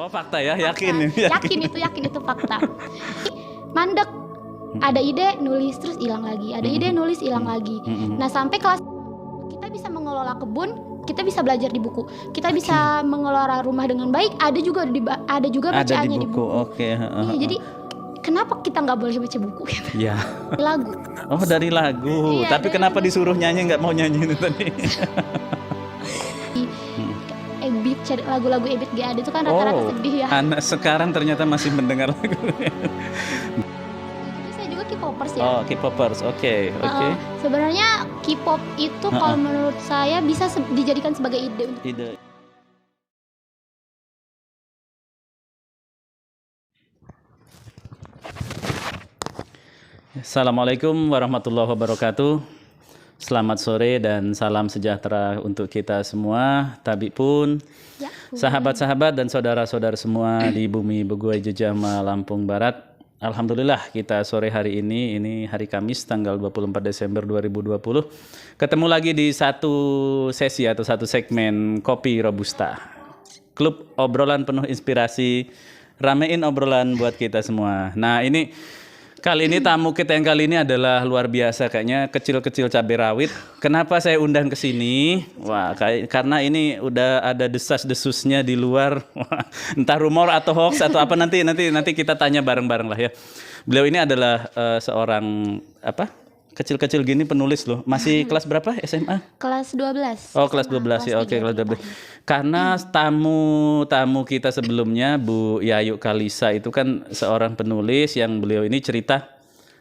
Oh fakta ya, yakin. Yakin itu fakta. Mandek, ada ide nulis terus hilang lagi, ada ide nulis hilang lagi. Nah sampai kelas kita bisa mengelola kebun, kita bisa belajar di buku, kita bisa mengelola rumah dengan baik, ada juga bacaannya di buku. Oke. Iya, jadi kenapa kita nggak boleh baca buku? Ya. Lagu. Oh dari lagu. Iya, Tapi dari kenapa lagu. disuruh nyanyi nggak mau nyanyi itu tadi? Ebit, lagu-lagu Ebit GAD itu kan rata-rata sedih ya. Anak sekarang ternyata masih mendengar lagu. Jadi saya juga K-popers ya. Oh K-popers, oke. Sebenarnya K-pop itu kalau menurut saya bisa dijadikan sebagai ide. Assalamualaikum warahmatullahi wabarakatuh. Selamat sore dan salam sejahtera untuk kita semua, Tabi pun, Ya, sahabat-sahabat dan saudara-saudara semua di bumi Beguai Jejama, Lampung Barat. Alhamdulillah kita sore hari ini hari Kamis tanggal 24 Desember 2020 ketemu lagi di satu sesi atau satu segmen Kopi Robusta. Klub obrolan penuh inspirasi, ramein obrolan buat kita semua. Nah ini kali ini tamu kita yang kali ini adalah luar biasa, kayaknya kecil-kecil cabai rawit. Kenapa saya undang ke sini? Wah, karena ini udah ada desas-desusnya di luar. Wah, entah rumor atau hoax atau apa, nanti kita tanya bareng-bareng lah ya. Beliau ini adalah seorang kecil-kecil gini penulis loh. Masih kelas berapa SMA? Kelas 12. Oh, kelas 12 ya. Oke, kelas 12. Karena tamu kita sebelumnya Bu Yayu Kalisa itu kan seorang penulis yang beliau ini cerita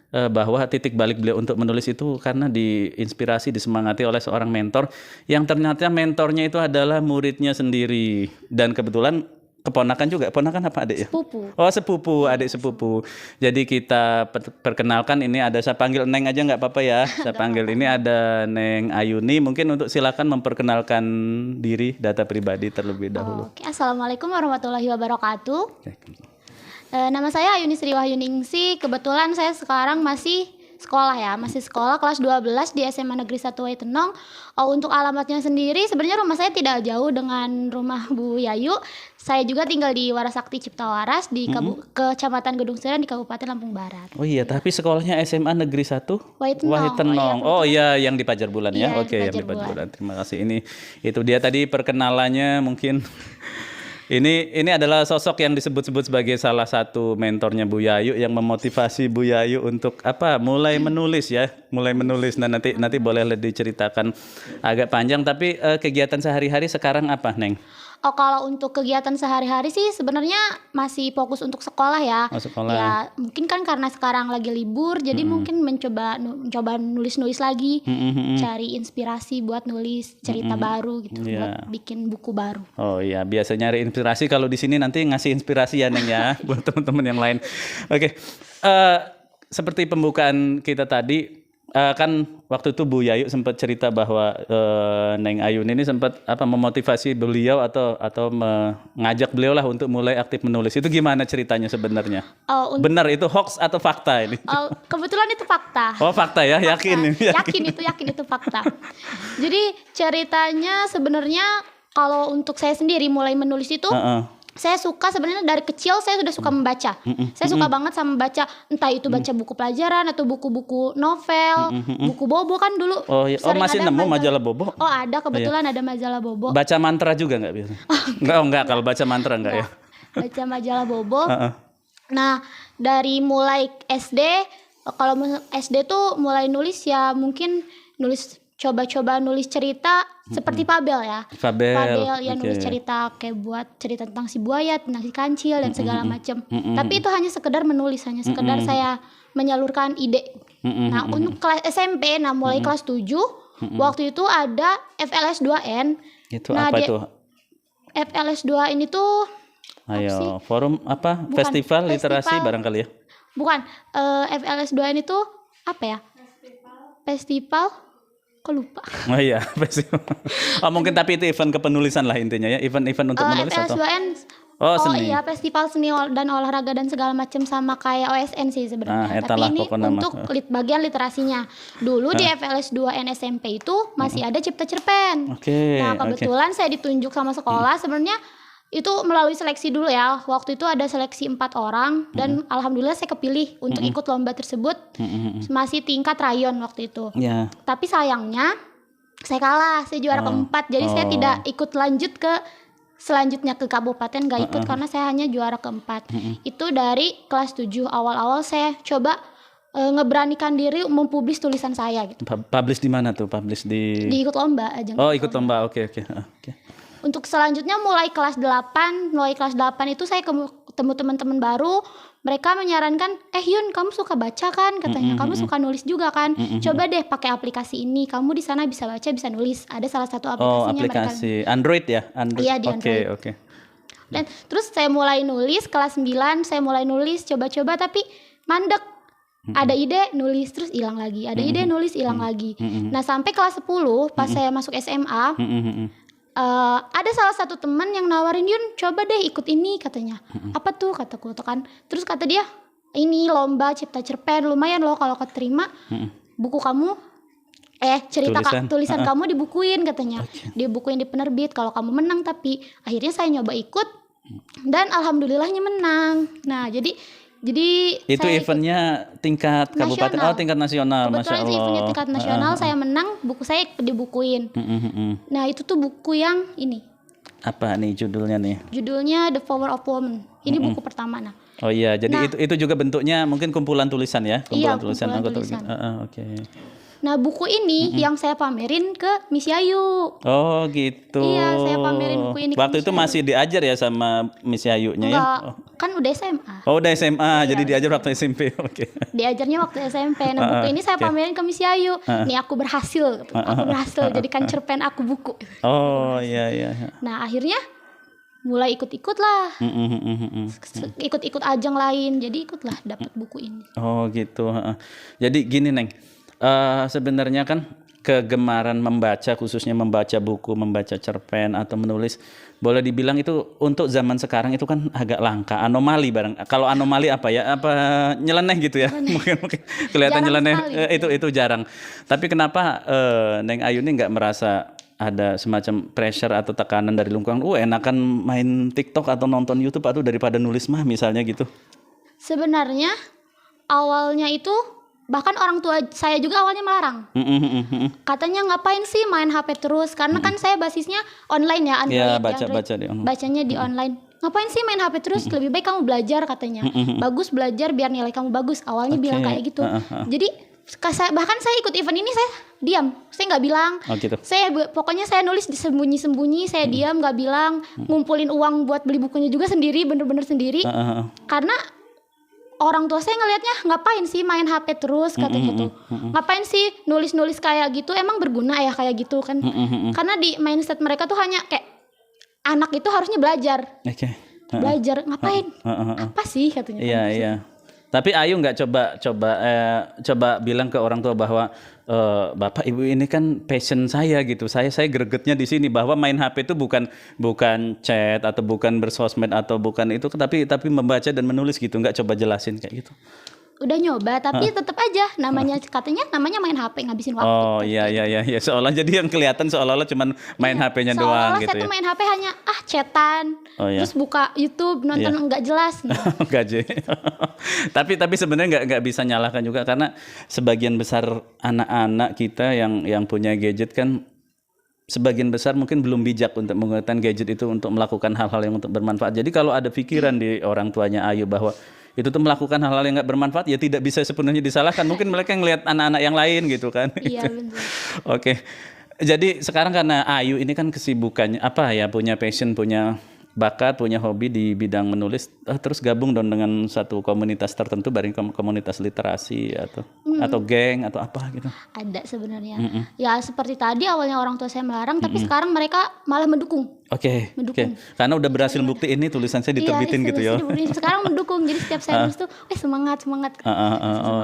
bahwa titik balik beliau untuk menulis itu karena diinspirasi, disemangati oleh seorang mentor yang ternyata mentornya itu adalah muridnya sendiri, dan kebetulan keponakan juga. Ponakan apa adik ya? Sepupu. Oh sepupu, adik sepupu. Jadi kita perkenalkan, ini ada, saya panggil Neng aja nggak apa-apa ya. Saya panggil ini ada Neng Ayuni. Mungkin untuk silakan memperkenalkan diri, data pribadi terlebih dahulu. Oke, Assalamualaikum warahmatullahi wabarakatuh. Nama saya Ayuni Sri Wahyuningsi. Kebetulan saya sekarang masih sekolah kelas 12 di SMA Negeri 1 Waitenong. Untuk alamatnya sendiri sebenarnya rumah saya tidak jauh dengan rumah Bu Yayu. Saya juga tinggal di Warasakti Cipta Waras di Kecamatan Gedung Sirah di Kabupaten Lampung Barat. Oh iya, tapi sekolahnya SMA Negeri 1 Waitenong. Oh iya, yang di Pajar Bulan ya. Iya, Oke, yang di Pajar Bulan. Terima kasih. Itu dia tadi perkenalannya mungkin. Ini adalah sosok yang disebut-sebut sebagai salah satu mentornya Bu Yayu yang memotivasi Bu Yayu untuk mulai menulis ya, Nah nanti boleh diceritakan agak panjang, tapi kegiatan sehari-hari sekarang apa, Neng? Oh, kalau untuk kegiatan sehari-hari sih sebenarnya masih fokus untuk sekolah ya. Oh, sekolah. Ya, mungkin kan karena sekarang lagi libur, jadi mungkin mencoba nulis-nulis lagi, cari inspirasi buat nulis cerita baru gitu, buat bikin buku baru. Oh iya, biasa nyari inspirasi. Kalau di sini nanti ngasih inspirasi ya, Neng ya, buat teman-teman yang lain. Oke. Seperti pembukaan kita tadi, kan waktu itu Bu Yayu sempat cerita bahwa Neng Ayun ini sempat memotivasi beliau atau mengajak beliau lah untuk mulai aktif menulis. Itu gimana ceritanya sebenarnya? Benar itu hoax atau fakta ini? Kebetulan itu fakta. Oh fakta ya, yakin. Yakin itu fakta. Jadi ceritanya sebenarnya kalau untuk saya sendiri mulai menulis itu, saya suka sebenarnya dari kecil, saya sudah suka membaca. Saya suka banget sama membaca, entah itu baca buku pelajaran atau buku-buku novel, buku Bobo kan dulu. Oh iya. Masih nemu majalah Bobo? Oh ada, kebetulan ada majalah Bobo. Baca mantra juga nggak biasa? Enggak, kalau baca mantra enggak ya? Baca majalah Bobo. Nah dari mulai SD, kalau SD tuh mulai nulis ya mungkin coba-coba nulis cerita seperti Fabel ya. Fabel ya, nulis cerita kayak buat cerita tentang si buaya, tentang si kancil dan segala macam. Tapi itu hanya sekedar menulis, hanya sekedar saya menyalurkan ide. Nah, untuk kelas SMP, mulai kelas 7, waktu itu ada FLS 2N. Itu apa itu? FLS 2 ini tuh forum apa? Bukan, festival literasi barangkali ya. Bukan, FLS 2N itu apa ya? Festival kok lupa. Oh iya, festival. Mungkin tapi itu event kepenulisan lah intinya ya, event untuk menulis FLS atau? 2N. Seni. Iya, festival seni dan olahraga dan segala macam, sama kayak OSN sih sebenarnya. Tapi ini untuk bagian literasinya. Dulu di FLS 2N SMP itu masih ada cipta cerpen. Nah, kebetulan saya ditunjuk sama sekolah. Sebenarnya Itu melalui seleksi dulu ya. Waktu itu ada seleksi 4 orang dan alhamdulillah saya kepilih untuk ikut lomba tersebut. Masih tingkat rayon waktu itu. Ya. Tapi sayangnya saya kalah, saya juara keempat. Jadi saya tidak ikut lanjut ke selanjutnya ke kabupaten, gak ikut karena saya hanya juara keempat. Itu dari kelas 7 awal-awal saya coba ngeberanikan diri mempublish tulisan saya gitu. Publish di mana tuh? Publish di ikut lomba aja. Oh, ikut lomba. Oke. Untuk selanjutnya mulai kelas 8 itu saya ketemu teman-teman baru. Mereka menyarankan, Yun, kamu suka baca kan? Katanya, kamu suka nulis juga kan? Coba deh pakai aplikasi ini. Kamu di sana bisa baca, bisa nulis. Ada salah satu aplikasinya. Oh, aplikasi mereka. Android ya? Android. Iya, di Android. Oke. Dan terus saya mulai nulis kelas 9, saya mulai nulis coba-coba tapi mandek. Ada ide nulis terus hilang lagi. Ada ide nulis hilang lagi. Nah, sampai kelas 10 pas saya masuk SMA, ada salah satu teman yang nawarin, Yun, coba deh ikut ini katanya. Apa tuh kataku kan. Terus kata dia, ini lomba cipta cerpen lumayan loh kalau keterima. Buku kamu tulisan kamu dibukuin katanya. Dibukuin di penerbit kalau kamu menang. Tapi akhirnya saya nyoba ikut dan alhamdulillahnya menang. Nah, jadi itu eventnya tingkat kabupaten, tingkat nasional. Kebetulan itu eventnya tingkat nasional, saya menang, buku saya dibukuin. Nah, itu tuh buku yang ini. Apa nih judulnya nih? Judulnya The Power of Woman. Ini buku pertama. Nah. Oh iya, jadi itu juga bentuknya mungkin kumpulan tulisan ya? Kumpulan tulisan. Oke. Nah, buku ini yang saya pamerin ke Miss Yayu. Oh gitu. Iya, saya pamerin buku ini. Waktu itu masih diajar ya sama Miss Yayunya ya? Kan udah SMA. Oh, udah SMA, jadi diajar waktu SMP. Oke. Diajarnya waktu SMP. Nah, buku ini saya pamerin ke Miss Yayu. Nih aku berhasil. Aku berhasil jadikan cerpen aku buku. Oh iya. Nah, akhirnya mulai ikut-ikut lah. Ikut-ikut ajang lain. Jadi ikutlah dapat buku ini. Oh gitu. Jadi gini, Neng. Sebenarnya kan kegemaran membaca, khususnya membaca buku, membaca cerpen atau menulis, boleh dibilang itu untuk zaman sekarang itu kan agak langka, anomali barang. Kalau anomali apa ya? Apa nyeleneh gitu ya? mungkin kelihatan nyeleneh. Itu jarang. Tapi kenapa Neng Ayu ini nggak merasa ada semacam pressure atau tekanan dari lingkungan? Enakan main TikTok atau nonton YouTube atau daripada nulis mah misalnya gitu? Sebenarnya awalnya itu bahkan orang tua saya juga awalnya melarang. Katanya ngapain sih main HP terus? Karena kan saya basisnya online ya, Android. Ya, baca di online. Bacanya di online. Ngapain sih main HP terus? Lebih baik kamu belajar katanya. Bagus belajar biar nilai kamu bagus. Awalnya bilang kayak gitu. Jadi bahkan saya ikut event ini saya diam. Saya nggak bilang. Oh, gitu. Pokoknya saya nulis disembunyi-sembunyi. Saya diam, nggak bilang. Ngumpulin uang buat beli bukunya juga sendiri, bener-bener sendiri. Karena orang tua saya ngelihatnya ngapain sih main HP terus katanya gitu. Ngapain sih nulis-nulis kayak gitu, emang berguna ya kayak gitu kan. Karena di mindset mereka tuh hanya kayak anak itu harusnya belajar. Belajar ngapain? Apa sih katanya. Iya. Tapi Ayu nggak coba bilang ke orang tua bahwa Bapak Ibu ini kan passion saya gitu. Saya gregetnya di sini bahwa main HP itu bukan chat atau bukan bersosmed atau bukan itu, tapi membaca dan menulis gitu. Nggak coba jelasin kayak gitu. Udah nyoba tapi tetap aja katanya namanya main HP ngabisin waktu. Oh iya. Seolah jadi yang kelihatan seolah-olah cuman main HP-nya doang gitu. Saya tuh main HP hanya chatan. Terus buka YouTube nonton nggak jelas. Gaje. tapi sebenarnya nggak bisa nyalahkan juga karena sebagian besar anak-anak kita yang punya gadget kan sebagian besar mungkin belum bijak untuk menggunakan gadget itu untuk melakukan hal-hal yang untuk bermanfaat. Jadi kalau ada pikiran di orang tuanya Ayu bahwa itu tuh melakukan hal-hal yang nggak bermanfaat, ya tidak bisa sepenuhnya disalahkan. Mungkin mereka ngelihat anak-anak yang lain gitu kan. Iya benar. Oke. Jadi sekarang karena Ayu ini kan kesibukannya punya passion, punya bakat, punya hobi di bidang menulis, terus gabung dong dengan satu komunitas tertentu, bareng komunitas literasi atau geng atau apa gitu. Ada sebenarnya. Ya seperti tadi awalnya orang tua saya melarang, tapi sekarang mereka malah mendukung. Oke. Karena udah berhasil bukti ini tulisan saya diterbitin gitu ya. Sekarang mendukung. Jadi setiap saya nulis tuh semangat.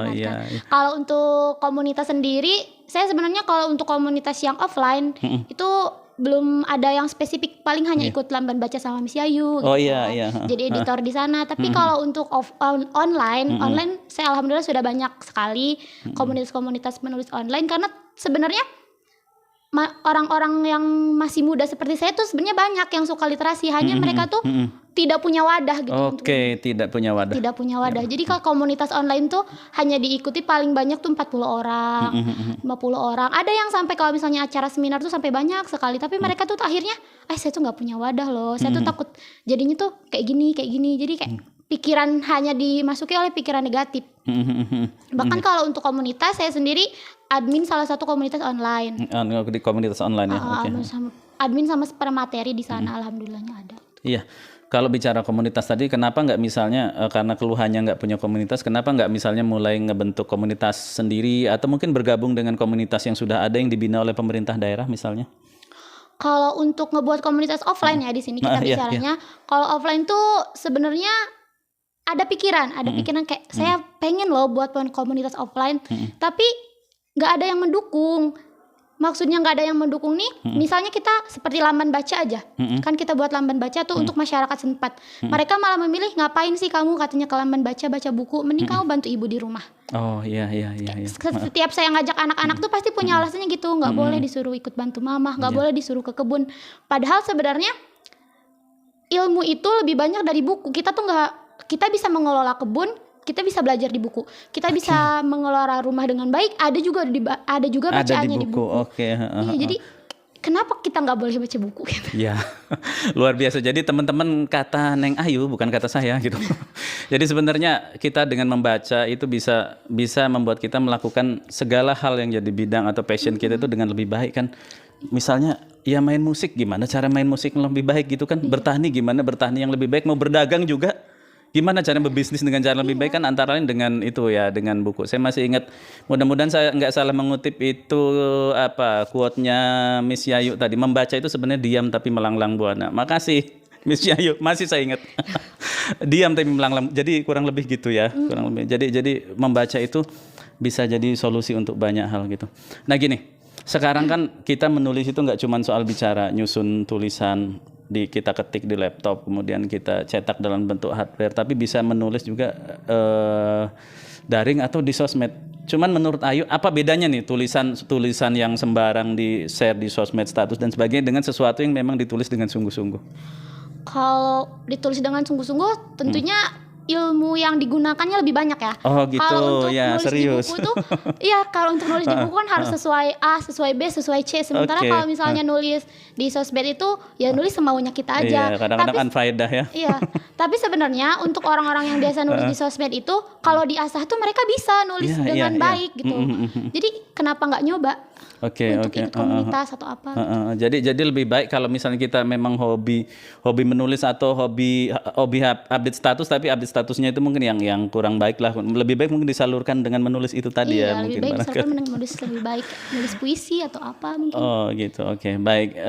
Iya. Kalau untuk komunitas sendiri, saya sebenarnya kalau untuk komunitas yang offline itu belum ada yang spesifik, paling hanya ikut lamban baca sama Miss Yayu gitu. Oh iya. Jadi editor di sana. Tapi kalau untuk online saya alhamdulillah sudah banyak sekali komunitas-komunitas penulis online, karena sebenarnya orang-orang yang masih muda seperti saya tuh sebenarnya banyak yang suka literasi, hanya mereka tuh tidak punya wadah gitu. Oke, tidak punya wadah. Tidak punya wadah. Jadi kalau komunitas online tuh hanya diikuti paling banyak tuh 40 orang, 50 orang. Ada yang sampai kalau misalnya acara seminar tuh sampai banyak sekali, tapi mereka tuh akhirnya, saya tuh nggak punya wadah loh. Saya tuh takut jadinya tuh kayak gini. Jadi kayak pikiran hanya dimasuki oleh pikiran negatif. Bahkan kalau untuk komunitas, saya sendiri admin salah satu komunitas online. Di komunitas online ya. Admin sama materi di sana, alhamdulillahnya ada. Iya. Kalau bicara komunitas tadi, kenapa nggak misalnya karena keluhannya nggak punya komunitas, kenapa nggak misalnya mulai ngebentuk komunitas sendiri atau mungkin bergabung dengan komunitas yang sudah ada yang dibina oleh pemerintah daerah misalnya? Kalau untuk ngebuat komunitas offline ya di sini kita bicaranya. Kalau offline tuh sebenarnya ada pikiran kayak saya pengen loh buat komunitas offline, tapi nggak ada yang mendukung. Maksudnya nggak ada yang mendukung nih, misalnya kita seperti lamban baca aja, kan kita buat lamban baca tuh untuk masyarakat setempat. Mereka malah memilih, ngapain sih kamu katanya ke lamban baca buku, mending kamu bantu ibu di rumah. Oh iya. Setiap saya ngajak anak-anak tuh pasti punya alasannya gitu, nggak boleh disuruh ikut bantu mama, nggak boleh disuruh ke kebun. Padahal sebenarnya ilmu itu lebih banyak dari buku. Kita bisa mengelola kebun, kita bisa belajar di buku, kita bisa mengelola rumah dengan baik, ada juga bacaannya di buku. Jadi kenapa kita nggak boleh baca buku gitu? Ya, luar biasa. Jadi teman-teman, kata Neng Ayu bukan kata saya gitu. Jadi sebenarnya kita dengan membaca itu bisa membuat kita melakukan segala hal yang jadi bidang atau passion kita itu dengan lebih baik kan. Misalnya ya main musik, gimana cara main musik yang lebih baik gitu kan. Bertani, gimana bertani yang lebih baik. Mau berdagang juga, gimana cara berbisnis dengan cara lebih baik kan, antara lain dengan itu ya, dengan buku. Saya masih ingat, mudah-mudahan saya nggak salah mengutip itu quote-nya Miss Yayu tadi, membaca itu sebenarnya diam tapi melanglang buana. Makasih Miss Yayu, masih saya ingat. Diam tapi melanglang, jadi kurang lebih gitu ya, kurang lebih. Jadi membaca itu bisa jadi solusi untuk banyak hal gitu. Nah gini, sekarang kan kita menulis itu nggak cuma soal bicara, nyusun tulisan kita ketik di laptop, kemudian kita cetak dalam bentuk hardware, tapi bisa menulis juga daring atau di sosmed. Cuman menurut Ayu, apa bedanya nih tulisan yang sembarang di share di sosmed, status dan sebagainya, dengan sesuatu yang memang ditulis dengan sungguh-sungguh? Kalau ditulis dengan sungguh-sungguh, tentunya ilmu yang digunakannya lebih banyak ya. Oh gitu, kalau untuk ya nulis serius. Di buku tuh, kalau untuk nulis di buku kan harus sesuai A, sesuai B, sesuai C. Sementara kalau misalnya nulis di sosmed itu, ya nulis semaunya kita aja. Iya, kadang-kadang kan faedah ya. Iya, tapi sebenarnya untuk orang-orang yang biasa nulis di sosmed itu, kalau diasah tuh mereka bisa nulis dengan baik gitu. Jadi kenapa nggak nyoba? Untuk ikut komunitas atau apa? Jadi lebih baik kalau misalnya kita memang hobi menulis atau hobi update status, tapi update statusnya itu mungkin yang kurang baik lah. Lebih baik mungkin disalurkan dengan menulis itu tadi ya. Lebih mungkin baik disalurkan dengan lebih baik nulis puisi atau apa mungkin. Oh gitu, oke. Baik,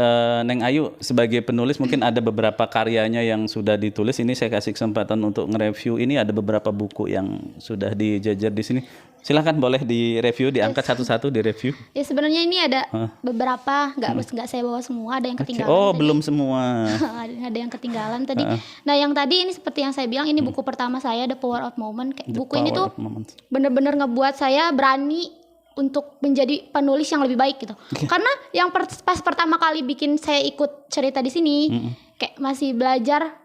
Neng Ayu sebagai penulis mungkin ada beberapa karyanya yang sudah ditulis. Ini saya kasih kesempatan untuk nge-review. Ini ada beberapa buku yang sudah dijajar di sini. Silahkan boleh direview, diangkat satu-satu direview. Ya sebenarnya ini ada beberapa, nggak saya bawa semua, ada yang ketinggalan. Oh tadi. Belum semua. Ada yang ketinggalan tadi. Nah yang tadi ini seperti yang saya bilang, ini buku pertama saya, The Power of Moment. Buku ini tuh bener-bener ngebuat saya berani untuk menjadi penulis yang lebih baik gitu. Karena yang pas pertama kali bikin saya ikut cerita di sini, kayak masih belajar.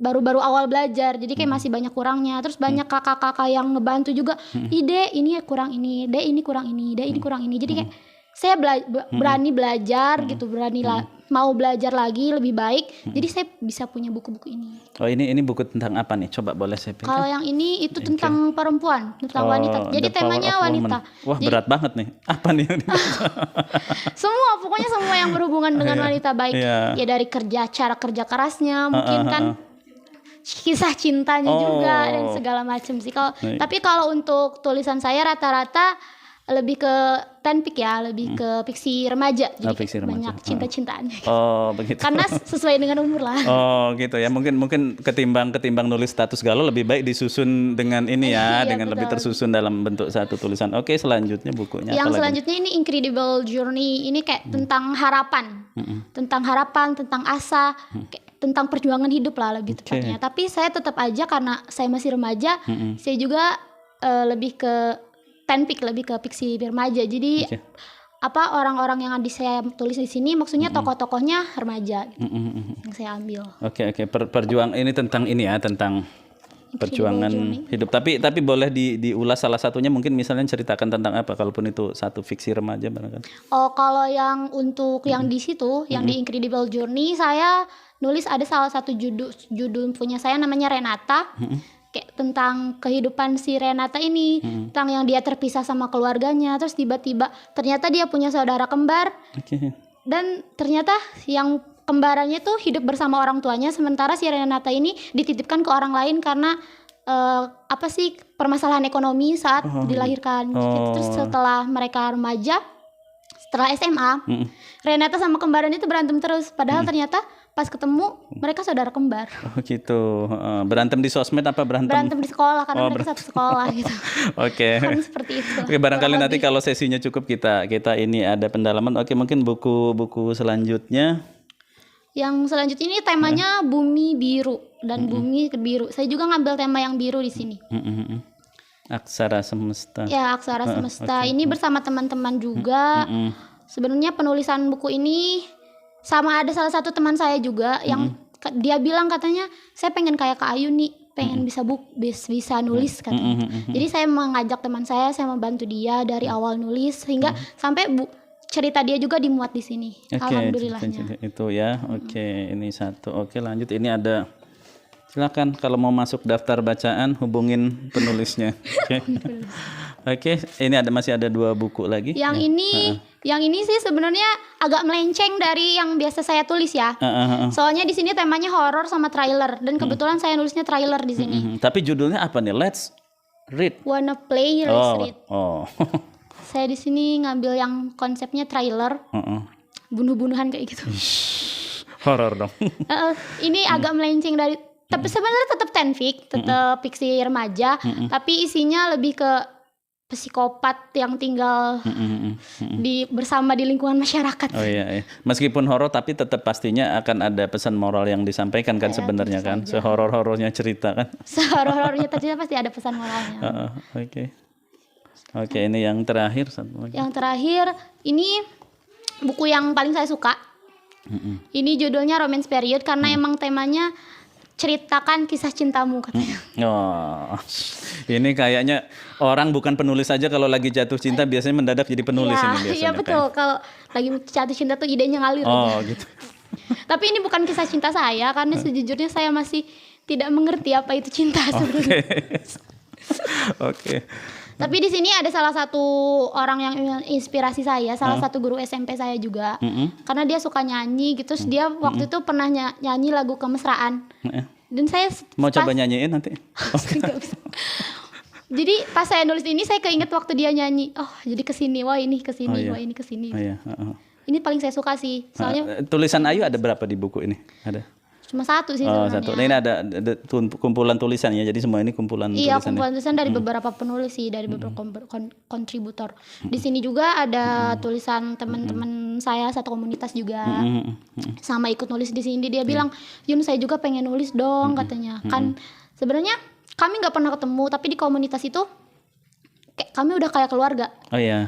Baru-baru awal belajar, jadi kayak masih banyak kurangnya. Terus banyak kakak-kakak yang ngebantu juga. Ide ini kurang ini, ini kurang ini, ini kurang ini. Jadi kayak saya berani belajar gitu, mau belajar lagi lebih baik. Jadi saya bisa punya buku-buku ini. Oh ini buku tentang apa nih? Coba boleh saya pegang. Kalau yang ini itu tentang perempuan, tentang wanita. Jadi temanya wanita. Wah jadi, berat banget nih. Apa nih? Pokoknya semua yang berhubungan dengan wanita, baik ya dari cara kerja kerasnya, mungkin kan. Kisah cintanya juga dan segala macam sih. Tapi kalau untuk tulisan saya rata-rata lebih ke fanfic ya, lebih ke fiksi remaja. Jadi fiksi remaja. Banyak cinta-cintaan. Oh, begitu. Karena sesuai dengan umur lah. Oh, gitu ya. Mungkin ketimbang nulis status galau lebih baik disusun dengan ini ya, dengan betul. Lebih tersusun dalam bentuk satu tulisan. Oke, selanjutnya bukunya. Yang selanjutnya ini Incredible Journey. Ini kayak tentang harapan. Tentang harapan, tentang asa, tentang perjuangan hidup lah lebih tepatnya. Tapi saya tetap aja karena saya masih remaja, saya juga lebih ke fanfic, lebih ke fiksi remaja. Jadi orang-orang yang saya tulis di sini maksudnya tokoh-tokohnya remaja gitu, yang saya ambil. Oke. Perjuangan ini tentang ini ya, tentang perjuangan hidup. Tapi boleh diulas salah satunya, mungkin misalnya ceritakan tentang apa, kalaupun itu satu fiksi remaja barangkali. Oh, kalau yang untuk yang di situ, yang di Incredible Journey, saya nulis ada salah satu judul punya saya namanya Renata. Kayak tentang kehidupan si Renata ini, tentang yang dia terpisah sama keluarganya, terus tiba-tiba ternyata dia punya saudara kembar. Dan ternyata yang kembarannya tuh hidup bersama orang tuanya, sementara si Renata ini dititipkan ke orang lain karena permasalahan ekonomi saat dilahirkan. Terus setelah mereka remaja, setelah SMA, Renata sama kembarannya itu berantem terus, padahal ternyata pas ketemu mereka saudara kembar. Oh gitu. Berantem di sosmed apa berantem? Berantem di sekolah karena mereka satu sekolah gitu. Oke. Kan seperti itu. Oke, barangkali nanti kalau sesinya cukup kita ini ada pendalaman. Oke, mungkin buku selanjutnya. Yang selanjutnya ini temanya Bumi Biru dan Bumi Biru. Saya juga ngambil tema yang biru di sini. Aksara Semesta. Ya, Aksara Semesta. Ini bersama teman-teman juga. Sebenarnya penulisan buku ini sama ada salah satu teman saya juga yang dia bilang katanya saya pengen kayak Kak Ayu nih, pengen bisa nulis katanya. Jadi saya mengajak teman saya membantu dia dari awal nulis hingga sampai cerita dia juga dimuat di sini. Alhamdulillahnya. Itu ya. Oke, ini satu. Oke, lanjut. Ini ada, silakan kalau mau masuk daftar bacaan hubungin penulisnya. Oke, ini masih ada 2 buku lagi. Yang ini sih sebenarnya agak melenceng dari yang biasa saya tulis ya. Soalnya di sini temanya horor sama trailer dan kebetulan saya nulisnya trailer di sini. Tapi judulnya apa nih? Let's read. Wanna play, let's read. Saya di sini ngambil yang konsepnya trailer. Bunuh-bunuhan kayak gitu. Horor dong. Ini agak melenceng dari, tapi sebenarnya tetap fanfic, tetap fiksi remaja, tapi isinya lebih ke psikopat yang tinggal bersama di lingkungan masyarakat. Oh iya. Meskipun horor tapi tetap pastinya akan ada pesan moral yang disampaikan kan sebenarnya kan. Sehoror-horornya cerita kan. Sehoror-horornya cerita pasti ada pesan moralnya. Oke, ini yang terakhir satu lagi. Yang terakhir ini buku yang paling saya suka. Ini judulnya Romance Period karena emang temanya ceritakan kisah cintamu katanya. Ini kayaknya orang bukan penulis saja kalau lagi jatuh cinta biasanya mendadak jadi penulis ini biasanya. Iya betul, kalau lagi jatuh cinta tuh idenya ngalir. Gitu. Tapi ini bukan kisah cinta saya karena sejujurnya saya masih tidak mengerti apa itu cinta sebenarnya. Oke. Tapi di sini ada salah satu orang yang inspirasi saya, salah satu guru SMP saya juga. Karena dia suka nyanyi gitu, terus dia waktu itu pernah nyanyi lagu Kemesraan. Dan saya mau coba nyanyiin nanti. Jadi pas saya nulis ini saya keinget waktu dia nyanyi. Oh, jadi kesini, wah ini kesini, wah ini kesini. Ini paling saya suka sih. Soalnya tulisan Ayu ada berapa di buku ini? Ada? Cuma satu sih sebenarnya. Satu. Nah, ini ada kumpulan tulisan ya. Jadi semua ini kumpulan tulisan. Iya, kumpulan tulisan dari beberapa penulis sih, dari beberapa kontributor. Di sini juga ada tulisan teman-teman saya satu komunitas juga. Sama ikut nulis di sini. Dia bilang, "Yun, saya juga pengen nulis dong," katanya. Kan sebenarnya kami nggak pernah ketemu, tapi di komunitas itu kami udah kayak keluarga.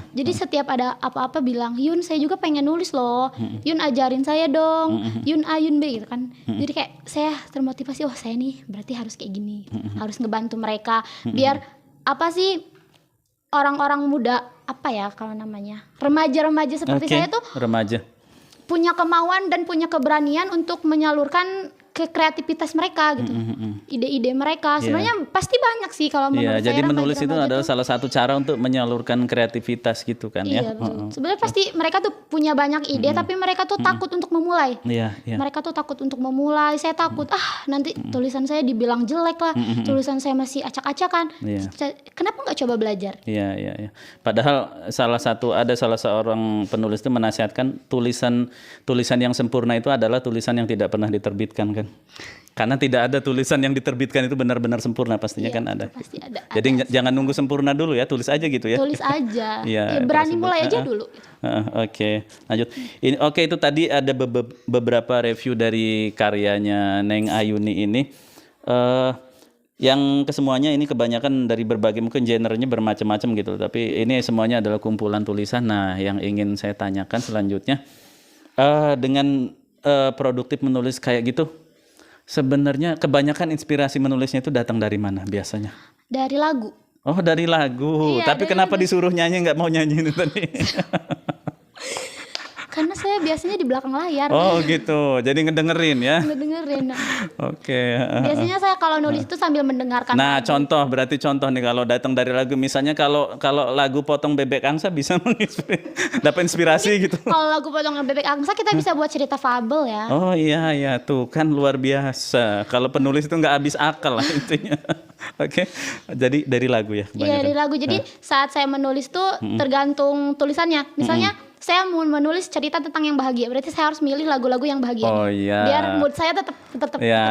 Jadi setiap ada apa-apa bilang, "Yun, saya juga pengen nulis loh. Yun, ajarin saya dong. Yun A, Yun B," gitu kan. Jadi kayak saya termotivasi, oh saya nih berarti harus kayak gini. Harus ngebantu mereka biar orang-orang muda kalau namanya remaja-remaja seperti saya tuh punya kemauan dan punya keberanian untuk menyalurkan ke kreativitas mereka gitu, ide-ide mereka. Sebenarnya pasti banyak sih kalau menurut saya. Jadi menulis itu adalah salah satu cara untuk menyalurkan kreativitas gitu kan ya. Betul. Sebenarnya pasti mereka tuh punya banyak ide, tapi mereka tuh takut untuk memulai. Mereka tuh takut untuk memulai. Saya takut, nanti tulisan saya dibilang jelek lah, tulisan saya masih acak-acakan. Kenapa nggak coba belajar? Iya. Padahal salah seorang penulis itu menasihatkan tulisan yang sempurna itu adalah tulisan yang tidak pernah diterbitkan kan. Karena tidak ada tulisan yang diterbitkan itu benar-benar sempurna, pastinya kan ada. Pasti ada. Jadi jangan nunggu sempurna dulu ya, tulis aja gitu ya. Tulis aja. Berani mulai aja dulu. Oke, lanjut. Itu tadi ada beberapa review dari karyanya Neng Ayuni ini. yang kesemuanya ini kebanyakan dari berbagai mungkin genrenya bermacam-macam gitu. Tapi ini semuanya adalah kumpulan tulisan. Nah, yang ingin saya tanyakan selanjutnya, dengan produktif menulis kayak gitu, sebenarnya kebanyakan inspirasi menulisnya itu datang dari mana biasanya? Dari lagu. Oh, dari lagu. Iya, Tapi kenapa disuruh nyanyi nggak mau nyanyi itu tadi? Karena saya biasanya di belakang layar. Oh gitu, jadi ngedengerin ya? Ngedengerin. Oke. Biasanya saya kalau nulis itu sambil mendengarkan. Nah, berarti contoh nih kalau datang dari lagu, misalnya kalau lagu Potong Bebek Angsa bisa dapat inspirasi gitu. Kalau lagu Potongan Bebek Angsa kita bisa buat cerita fabel ya. Oh iya tuh kan luar biasa. Kalau penulis itu nggak habis akal lah intinya. Oke, jadi dari lagu ya? Iya, dari lagu. Jadi saat saya menulis tuh tergantung tulisannya. Misalnya saya mau menulis cerita tentang yang bahagia, berarti saya harus milih lagu-lagu yang bahagia. Oh iya. Biar mood saya tetap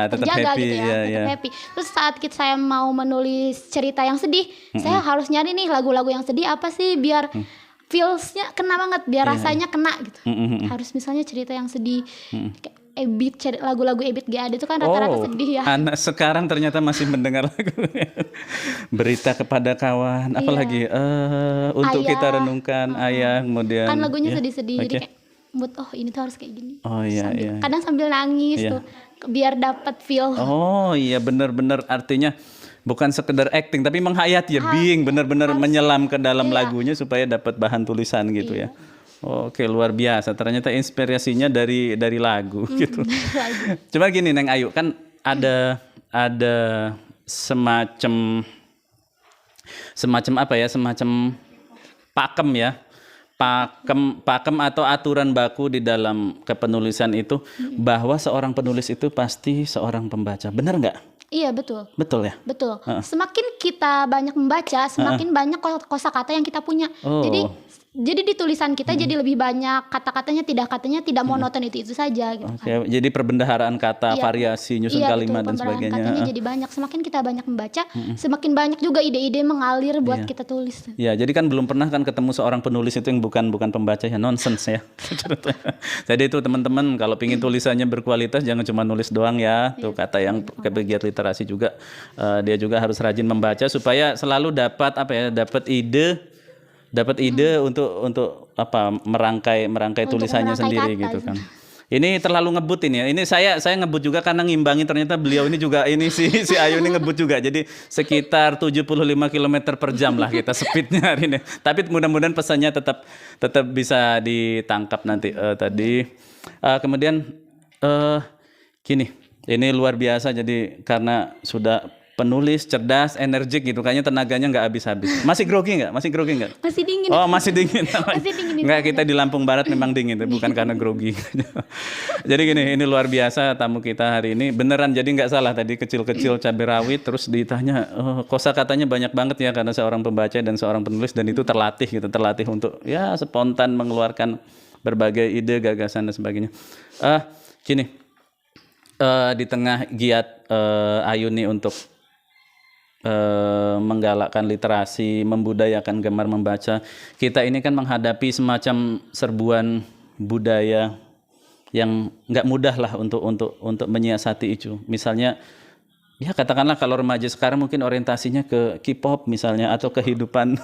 terjaga happy, gitu ya, tetap iya. happy. Terus saat saya mau menulis cerita yang sedih, saya harus nyari nih lagu-lagu yang sedih apa sih biar feelsnya kena banget, biar rasanya kena gitu. Harus misalnya cerita yang sedih, kayak lagu-lagu Ebit G. Ade itu kan rata-rata sedih ya. Anak sekarang ternyata masih mendengar lagu Berita Kepada Kawan, apalagi Untuk Ayah. Kita Renungkan, Ayah, kemudian Kan lagunya ya. sedih-sedih, Oke. jadi kayak mood, oh ini tuh harus kayak gini. Oh iya, iya. Kadang sambil nangis Iya. tuh, biar dapat feel. Oh iya, benar-benar artinya bukan sekedar acting tapi menghayati ya, being benar-benar menyelam ke dalam lagunya supaya dapat bahan tulisan gitu ya. Oke, luar biasa. Ternyata inspirasinya dari lagu gitu. Cuma gini Neng Ayu, kan ada semacam apa ya? Semacam pakem ya. Pakem atau aturan baku di dalam kepenulisan itu bahwa seorang penulis itu pasti seorang pembaca. Benar nggak? Iya, betul. Betul ya? Betul. Semakin kita banyak membaca, semakin banyak kosakata yang kita punya. Oh. Jadi di tulisan kita jadi lebih banyak kata-katanya tidak monoton itu saja gitu Oke, kan. jadi perbendaharaan kata, Iya. variasi, nyusun Iya, kalimat betul, dan pembenaran sebagainya. katanya jadi banyak. Semakin kita banyak membaca, semakin banyak juga ide-ide mengalir buat kita tulis. Ya, jadi kan belum pernah kan ketemu seorang penulis itu yang bukan pembaca ya, nonsens ya. Jadi itu teman-teman kalau pingin tulisannya berkualitas jangan cuma nulis doang ya. Tuh kata yang pegiat literasi juga dia juga harus rajin membaca supaya selalu dapat ide untuk merangkai tulisannya sendiri kata. gitu kan. Ini terlalu ngebut ini ya. Ini saya ngebut juga karena ngimbangi ternyata beliau ini juga ini si Ayu ini ngebut juga. Jadi sekitar 75 km per jam lah kita speednya hari ini. Tapi mudah-mudahan pesannya tetap bisa ditangkap nanti tadi. Kemudian gini, ini luar biasa jadi karena sudah penulis cerdas, energik gitu, kayaknya tenaganya nggak habis-habis. Masih grogi nggak? Masih dingin. Oh, masih dingin. Masih dingin. Nggak, kita di Lampung Barat memang dingin, bukan karena grogi. Jadi gini, ini luar biasa tamu kita hari ini. Beneran, jadi nggak salah tadi kecil-kecil cabai rawit, terus ditanya, kosakatanya banyak banget ya karena seorang pembaca dan seorang penulis dan itu terlatih untuk ya spontan mengeluarkan berbagai ide, gagasan dan sebagainya. Gini, di tengah giat Ayu nih untuk menggalakkan literasi, membudayakan gemar membaca. Kita ini kan menghadapi semacam serbuan budaya yang nggak mudah lah untuk menyiasati itu. Misalnya, ya katakanlah kalau remaja sekarang mungkin orientasinya ke K-pop misalnya atau kehidupan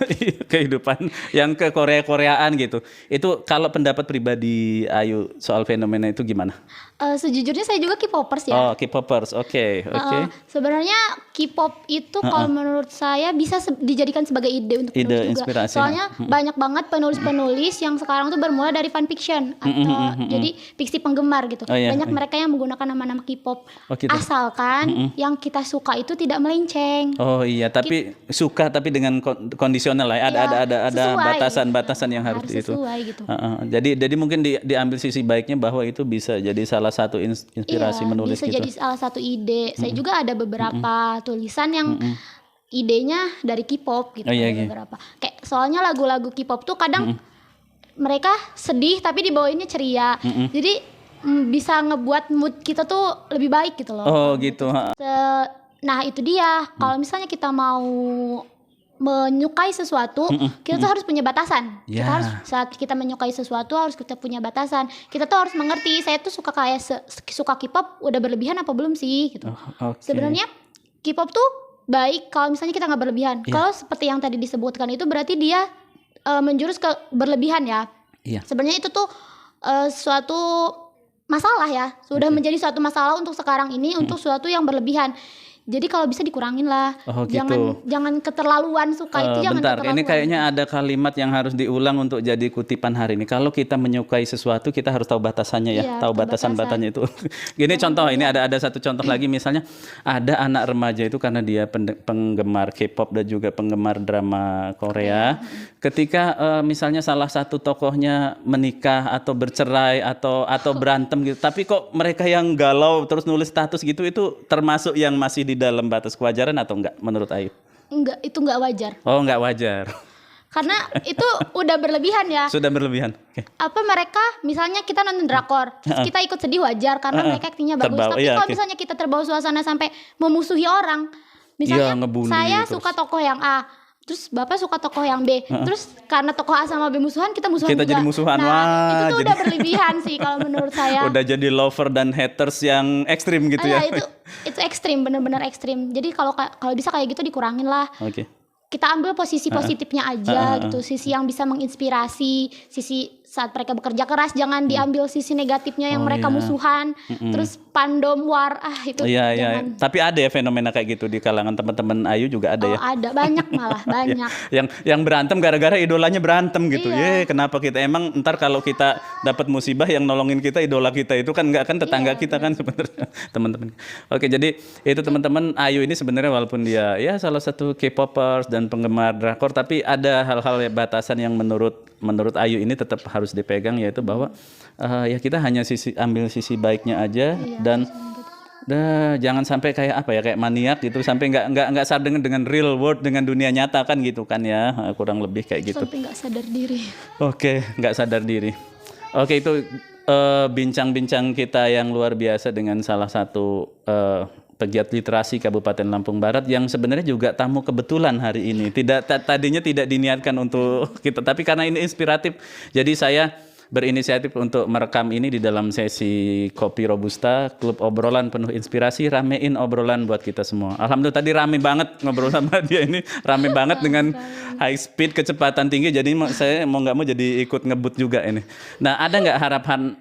yang ke Koreaan gitu. Itu kalau pendapat pribadi Ayu soal fenomena itu gimana? Sejujurnya saya juga K-popers ya. Oh, K-popers, oke. Sebenarnya K-pop itu kalau menurut saya bisa dijadikan sebagai ide untuk penulis juga. Inspirasi. Soalnya banyak banget penulis-penulis yang sekarang tuh bermula dari fanfiction atau jadi fiksi penggemar gitu. Oh, iya. Banyak mereka yang menggunakan nama-nama K-pop. Oh, gitu. Asalkan yang kita suka itu tidak melenceng. Oh iya, tapi suka tapi dengan kondisional lah. Ada batasan-batasan yang harus itu. Sesuai gitu. Jadi mungkin diambil sisi baiknya bahwa itu bisa jadi salah satu inspirasi menulis bisa gitu. jadi salah satu ide. Saya juga ada beberapa tulisan yang idenya dari K-pop gitu. Oh, iya, ada beberapa. Kayak soalnya lagu-lagu K-pop tuh kadang mereka sedih tapi dibawainnya ceria. Jadi bisa ngebuat mood kita tuh lebih baik gitu loh. Oh gitu. Nah itu dia. Kalau misalnya kita mau menyukai sesuatu, kita tuh harus punya batasan. Ya. Kita harus saat kita menyukai sesuatu harus kita punya batasan. Kita tuh harus mengerti, saya tuh suka suka K-pop udah berlebihan apa belum sih gitu. Okay. Sebenarnya K-pop tuh baik kalau misalnya kita nggak berlebihan. Kalau seperti yang tadi disebutkan itu berarti dia menjurus ke berlebihan ya. Sebenarnya itu tuh suatu masalah ya, sudah menjadi suatu masalah untuk sekarang ini, untuk suatu yang berlebihan. Jadi kalau bisa dikurangin lah, jangan keterlaluan suka itu jangan bentar, keterlaluan. ini kayaknya ada kalimat yang harus diulang untuk jadi kutipan hari ini. Kalau kita menyukai sesuatu, kita harus tahu batasannya ya, tahu batasan-batasannya itu. Gini contoh, ini ada satu contoh lagi, misalnya ada anak remaja itu karena dia penggemar K-pop dan juga penggemar drama Korea. Ketika misalnya salah satu tokohnya menikah atau bercerai atau berantem gitu, tapi kok mereka yang galau terus nulis status gitu, itu termasuk yang masih di dalam batas kewajaran atau enggak menurut Ayu? Enggak, itu enggak wajar. Oh, enggak wajar. Karena itu udah berlebihan ya. Sudah berlebihan. Apa mereka misalnya kita nonton drakor, terus kita ikut sedih wajar karena mereka aktingnya bagus. Tapi kalau misalnya kita terbawa suasana sampai memusuhi orang, misalnya saya suka tokoh yang A, terus Bapak suka tokoh yang B, terus karena tokoh A sama B musuhan, kita musuhan juga. Jadi musuhan. Nah, itu tuh udah berlebihan sih kalau menurut saya. Udah jadi lover dan haters yang ekstrim gitu ya. Itu ekstrim, benar-benar ekstrim. Jadi kalau bisa kayak gitu dikurangin lah. Kita ambil posisi positifnya aja gitu, sisi yang bisa menginspirasi, sisi saat mereka bekerja keras, jangan diambil sisi negatifnya yang mereka musuhan, terus pandom war, itu jangan. Tapi ada ya fenomena kayak gitu di kalangan teman-teman Ayu juga ada ya? Ada, banyak malah, banyak. yang berantem gara-gara idolanya berantem gitu. Kenapa kita emang ntar kalau kita dapat musibah yang nolongin kita idola kita itu kan enggak kan tetangga kita kan sebenarnya teman-teman. Oke, jadi itu teman-teman, Ayu ini sebenarnya walaupun dia ya salah satu K-popers dan penggemar drakor, tapi ada hal-hal batasan yang menurut Ayu ini tetap harus dipegang, yaitu bahwa ya kita hanya ambil sisi baiknya aja, dan jangan sampai kayak kayak maniak gitu, sampai nggak sadar dengan real world, dengan dunia nyata kan gitu kan ya, kurang lebih kayak gitu. Sampai nggak sadar diri. Oke, nggak sadar diri. Oke, itu bincang-bincang kita yang luar biasa dengan salah satu pegiat literasi Kabupaten Lampung Barat yang sebenarnya juga tamu kebetulan hari ini. Tadinya tidak diniatkan untuk kita, tapi karena ini inspiratif, jadi saya berinisiatif untuk merekam ini di dalam sesi Kopi Robusta, klub obrolan penuh inspirasi, ramein obrolan buat kita semua. Alhamdulillah tadi rame banget ngobrol sama dia ini, rame banget dengan high speed, kecepatan tinggi, jadi saya mau nggak mau jadi ikut ngebut juga ini. Nah, ada nggak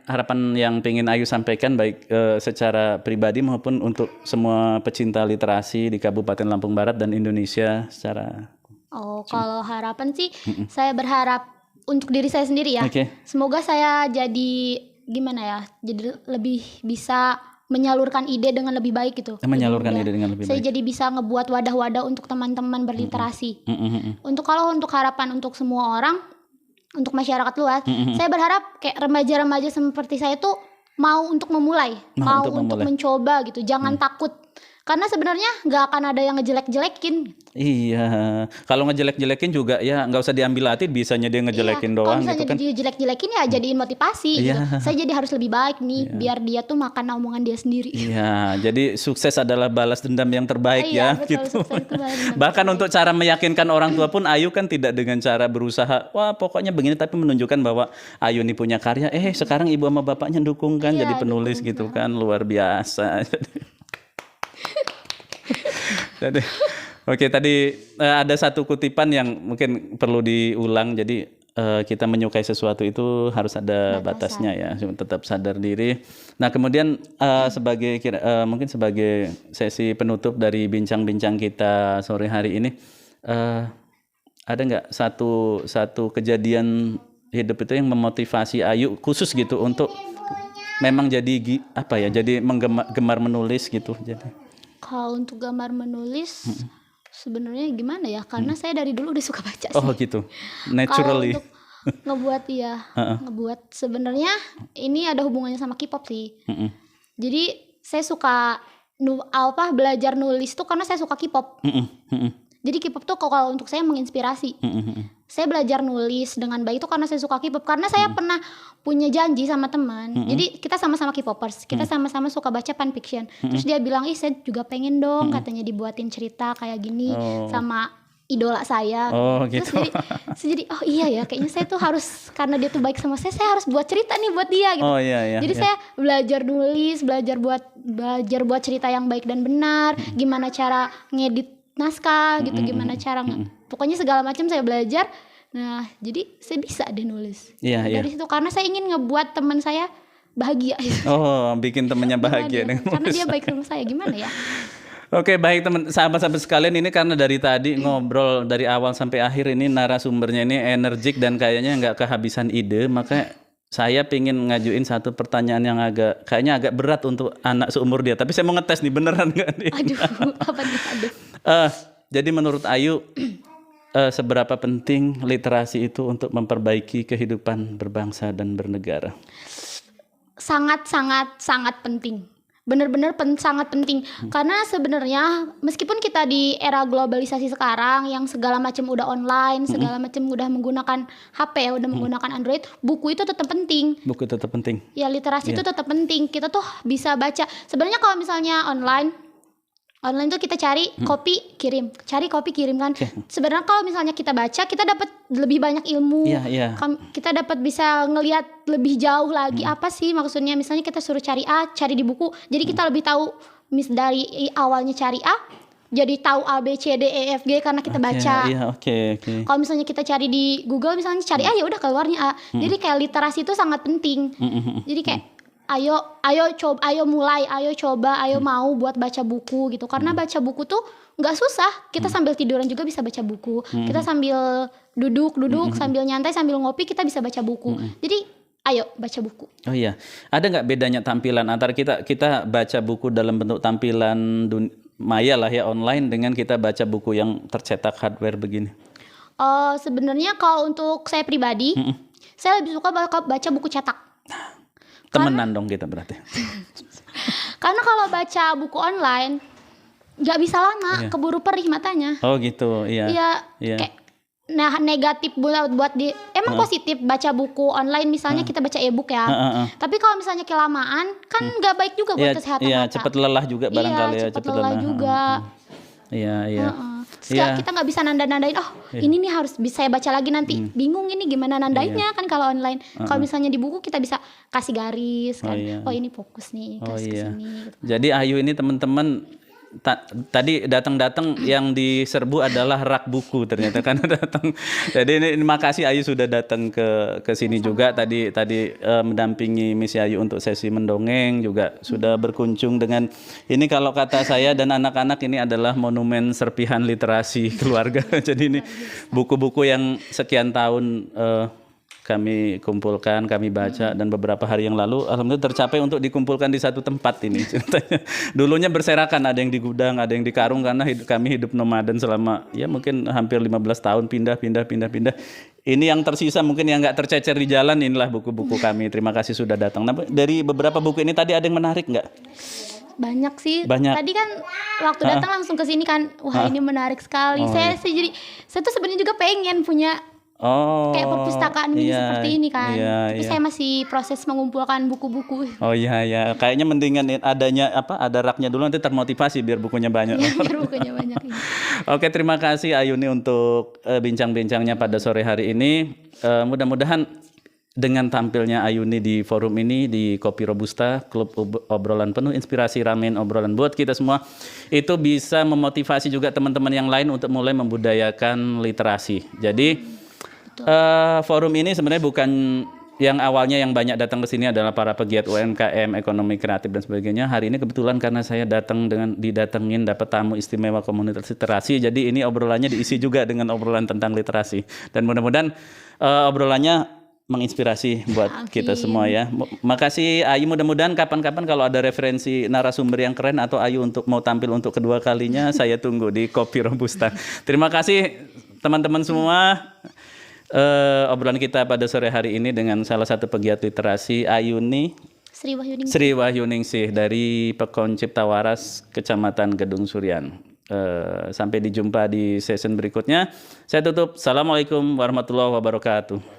harapan yang pengen Ayu sampaikan baik secara pribadi maupun untuk semua pecinta literasi di Kabupaten Lampung Barat dan Indonesia secara... Kalau harapan sih saya berharap untuk diri saya sendiri ya. Semoga saya jadi jadi lebih bisa menyalurkan ide dengan lebih baik gitu. Ide dengan lebih baik. Saya jadi bisa ngebuat wadah-wadah untuk teman-teman berliterasi. Untuk harapan untuk semua orang, untuk masyarakat luas, saya berharap kayak remaja-remaja seperti saya tuh mau untuk memulai, mau untuk mencoba gitu. Jangan takut. Karena sebenarnya nggak akan ada yang ngejelek-jelekin. Iya, kalau ngejelek-jelekin juga ya nggak usah diambil hati, bisanya dia ngejelekin doang gitu kan. Kalau misalnya dia jelek-jelekin ya jadiin motivasi gitu. Saya jadi harus lebih baik nih, biar dia tuh makan omongan dia sendiri. Iya, jadi sukses adalah balas dendam yang terbaik ya. Betul, gitu. Bahkan untuk cara meyakinkan orang tua pun Ayu kan tidak dengan cara berusaha, wah pokoknya begini, tapi menunjukkan bahwa Ayu ini punya karya. Sekarang ibu sama bapaknya dukung kan, jadi penulis gitu kan, luar biasa. Tadi ada satu kutipan yang mungkin perlu diulang. Jadi kita menyukai sesuatu itu harus ada batasnya ya, tetap sadar diri. Nah, kemudian mungkin sebagai sesi penutup dari bincang-bincang kita sore hari ini, ada nggak satu kejadian hidup itu yang memotivasi Ayu khusus gitu untuk memang jadi jadi gemar menulis gitu jadi? Kalau untuk gambar menulis sebenarnya gimana ya? Karena saya dari dulu udah suka baca sih. Oh gitu, naturally. Kalau untuk ngebuat ngebuat sebenarnya ini ada hubungannya sama K-pop sih. Jadi saya suka belajar nulis tuh karena saya suka K-pop. Jadi K-pop tuh kalau untuk saya menginspirasi. Saya belajar nulis dengan baik itu karena saya suka K-pop. Karena saya pernah punya janji sama teman. Jadi kita sama-sama K-popers. Kita sama-sama suka baca fanfiction. Terus dia bilang, saya juga pengen dong katanya dibuatin cerita kayak gini sama idola saya. Gitu. Terus jadi iya ya, kayaknya saya tuh harus, karena dia tuh baik sama saya harus buat cerita nih buat dia gitu. Jadi saya belajar nulis, belajar buat cerita yang baik dan benar, gimana cara ngedit naskah gitu, gimana cara pokoknya segala macam saya belajar. Nah, jadi saya bisa deh nulis. Dari situ karena saya ingin ngebuat teman saya bahagia. Oh, bikin temennya bahagia dengan karena dia baik sama saya, gimana ya? Oke, baik teman sahabat-sahabat sekalian, ini karena dari tadi ngobrol dari awal sampai akhir ini narasumbernya ini energik dan kayaknya nggak kehabisan ide, maka saya pingin ngajuin satu pertanyaan yang kayaknya agak berat untuk anak seumur dia. Tapi saya mau ngetes nih, beneran nggak nih? Aduh, apa nih? Aduh. Jadi menurut Ayu, seberapa penting literasi itu untuk memperbaiki kehidupan berbangsa dan bernegara? Sangat penting. Benar-benar sangat penting. Karena sebenarnya meskipun kita di era globalisasi sekarang yang segala macam udah online, segala macam udah menggunakan HP ya, udah menggunakan Android, buku itu tetap penting. Buku tetap penting. Ya, literasi itu tetap penting. Kita tuh bisa baca. Sebenarnya kalau misalnya online tuh kita cari kopi kirim kan. Sebenarnya kalau misalnya kita baca, kita dapat lebih banyak ilmu. Kita dapat bisa ngelihat lebih jauh lagi apa sih maksudnya. Misalnya kita suruh cari A, cari di buku, jadi kita lebih tahu dari awalnya cari A, jadi tahu A B C D E F G karena kita baca. Kalau misalnya kita cari di Google, misalnya cari A, ya udah keluarnya A. Jadi kayak literasi itu sangat penting. Jadi kayak ayo mulai, ayo coba, ayo mau buat baca buku gitu. Karena baca buku tuh nggak susah. Kita sambil tiduran juga bisa baca buku. Kita sambil duduk sambil nyantai, sambil ngopi, kita bisa baca buku. Jadi ayo baca buku. Oh iya, ada nggak bedanya tampilan antara kita baca buku dalam bentuk tampilan maya lah ya, online, dengan kita baca buku yang tercetak hardware begini? Sebenarnya kalau untuk saya pribadi, saya lebih suka baca buku cetak. Temenan dong kita berarti. Karena kalau baca buku online nggak bisa lama, keburu perih matanya. Oh gitu, iya. Kayak negatif buat emang positif baca buku online, misalnya kita baca e-book ya. Tapi kalau misalnya kelamaan kan nggak baik juga buat kesehatan mata. Cepat lelah juga barangkali ya. Cepat lelah juga. Kita nggak bisa nandain, ini nih harus bisa saya baca lagi nanti. Bingung ini gimana nandainnya kan kalau online. Kalau misalnya di buku kita bisa kasih garis kan. Oh ini fokus nih, kasih kesini. Gitu. Jadi Ayu ini teman-teman tadi datang yang diserbu adalah rak buku ternyata kan datang. Jadi ini makasih Ayu sudah datang ke sini juga tadi mendampingi Miss Ayu untuk sesi mendongeng, juga sudah berkunjung dengan ini, kalau kata saya dan anak-anak, ini adalah monumen serpihan literasi keluarga. Jadi ini buku-buku yang sekian tahun kami kumpulkan, kami baca, dan beberapa hari yang lalu alhamdulillah tercapai untuk dikumpulkan di satu tempat ini. Dulunya berserakan, ada yang di gudang, ada yang di karung, karena kami hidup nomaden selama ya mungkin hampir 15 tahun, pindah. Ini yang tersisa mungkin yang nggak tercecer di jalan, inilah buku-buku kami. Terima kasih sudah datang. Nah, dari beberapa buku ini tadi ada yang menarik nggak? Banyak sih. Tadi kan waktu datang langsung ke sini kan, wah ini menarik sekali. Saya tuh sebenarnya juga pengen punya kayak perpustakaan seperti ini kan. Tapi saya masih proses mengumpulkan buku-buku. Oh iya, kayaknya mendingan adanya ada raknya dulu, nanti termotivasi biar bukunya banyak. Biar bukunya banyak. Oke, terima kasih Ayuni untuk bincang-bincangnya pada sore hari ini. Mudah-mudahan dengan tampilnya Ayuni di forum ini, di Kopi Robusta, klub obrolan penuh inspirasi, ramen obrolan buat kita semua, itu bisa memotivasi juga teman-teman yang lain untuk mulai membudayakan literasi. Jadi forum ini sebenarnya bukan yang awalnya yang banyak datang ke sini adalah para pegiat UMKM, ekonomi kreatif dan sebagainya. Hari ini kebetulan karena saya didatengin dapat tamu istimewa komunitas literasi. Jadi ini obrolannya diisi juga dengan obrolan tentang literasi. Dan mudah-mudahan obrolannya menginspirasi buat kita semua ya. Makasih Ayu, mudah-mudahan kapan-kapan kalau ada referensi narasumber yang keren atau Ayu untuk mau tampil untuk kedua kalinya, saya tunggu di Kopi Robusta. Terima kasih teman-teman semua. Obrolan kita pada sore hari ini dengan salah satu pegiat literasi, Ayuni Sri Wahyuningsih dari Pekon Cipta Waras, Kecamatan Gedung Surian. Sampai dijumpa di session berikutnya. Saya tutup. Assalamualaikum warahmatullahi wabarakatuh.